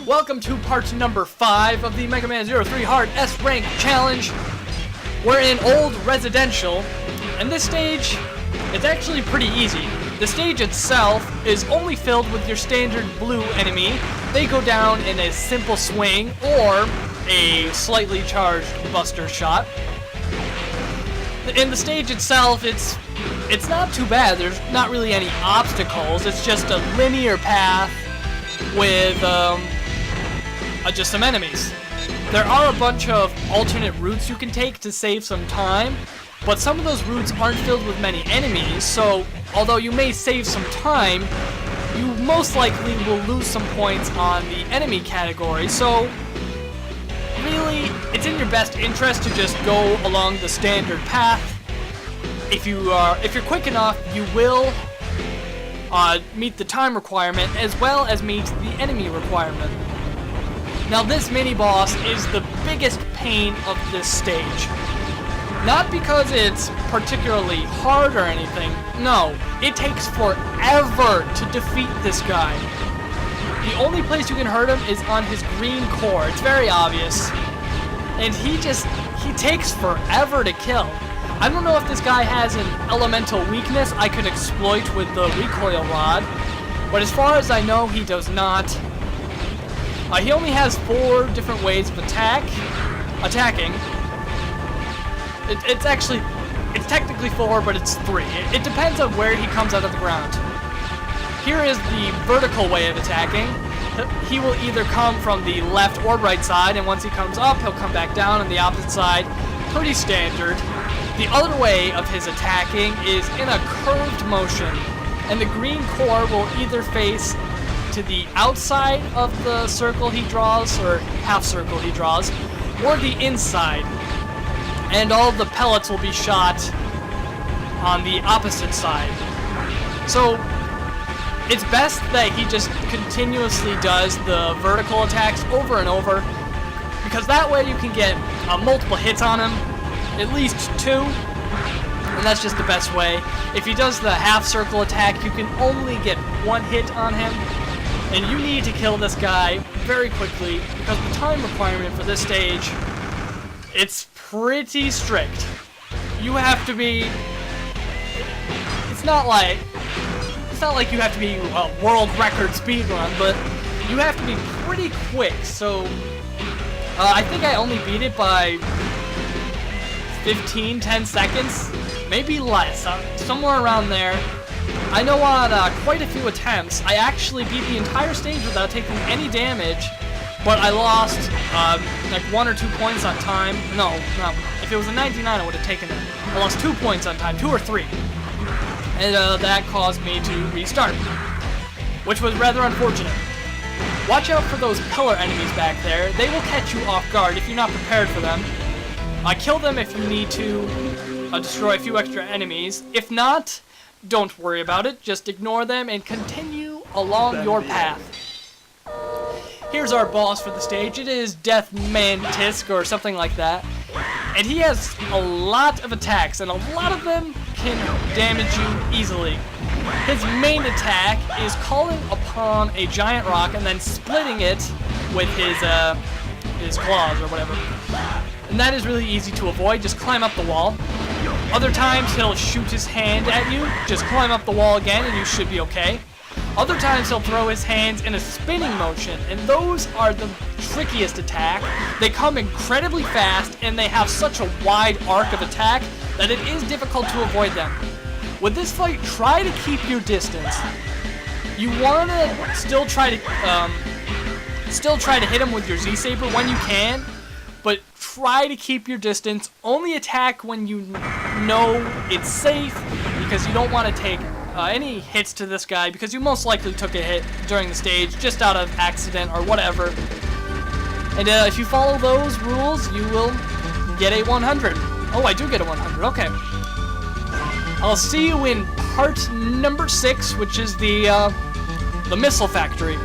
Welcome to part number 5 of the Mega Man 03 Hard S-Rank Challenge. We're in Old Residential, and this stage is actually pretty easy. The stage itself is only filled with your standard blue enemy. They go down in a simple swing or a slightly charged buster shot. In the stage itself, it's not too bad. There's not really any obstacles. It's just a linear path with just some enemies. There are a bunch of alternate routes you can take to save some time, but some of those routes aren't filled with many enemies, so although you may save some time, you most likely will lose some points on the enemy category. So really, it's in your best interest to just go along the standard path. If you're quick enough, you will meet the time requirement as well as meet the enemy requirement. Now this mini-boss is the biggest pain of this stage. Not because it's particularly hard or anything, no, it takes forever to defeat this guy. The only place you can hurt him is on his green core, it's very obvious. And he takes forever to kill. I don't know if this guy has an elemental weakness I could exploit with the recoil rod, but as far as I know, he does not. He only has 4 different ways of attacking. It's technically 4, but it's 3. It depends on where he comes out of the ground. Here is the vertical way of attacking. He will either come from the left or right side, and once he comes up, he'll come back down on the opposite side. Pretty standard. The other way of his attacking is in a curved motion, and the green core will either face to the outside of the circle he draws, or half circle he draws, or the inside. And all the pellets will be shot on the opposite side. So it's best that he just continuously does the vertical attacks over and over, because that way you can get multiple hits on him, at least 2, and that's just the best way. If he does the half circle attack, you can only get 1 hit on him, and you need to kill this guy very quickly, because the time requirement for this stage, it's pretty strict. You have to be... It's not like you have to be a world record speedrun, but you have to be pretty quick, so... I think I only beat it by 10 seconds, maybe less, somewhere around there. I know on quite a few attempts, I actually beat the entire stage without taking any damage, but I lost like 1 or 2 points on time. No, if it was a 99, I would have taken it. I lost 2 points on time, 2 or 3, and that caused me to restart, which was rather unfortunate. Watch out for those pillar enemies back there. They will catch you off guard if you're not prepared for them. Kill them if you need to destroy a few extra enemies. If not, don't worry about it. Just ignore them and continue along your path. Here's our boss for the stage. It is Mantisk or something like that. And he has a lot of attacks, and a lot of them can damage you easily. His main attack is calling upon a giant rock and then splitting it with his claws or whatever. And that is really easy to avoid. Just climb up the wall. Other times he'll shoot his hand at you. Just climb up the wall again and you should be okay. Other times he'll throw his hands in a spinning motion, and those are the trickiest attack. They come incredibly fast and they have such a wide arc of attack that it is difficult to avoid them. With this fight, try to keep your distance. You want to still try to hit him with your Z-Saber when you can, but try to keep your distance. Only attack when you know it's safe, because you don't want to take any hits to this guy, because you most likely took a hit during the stage just out of accident or whatever. And if you follow those rules, you will get a 100. Oh, I do get a 100. Okay. I'll see you in part number 6, which is the missile factory.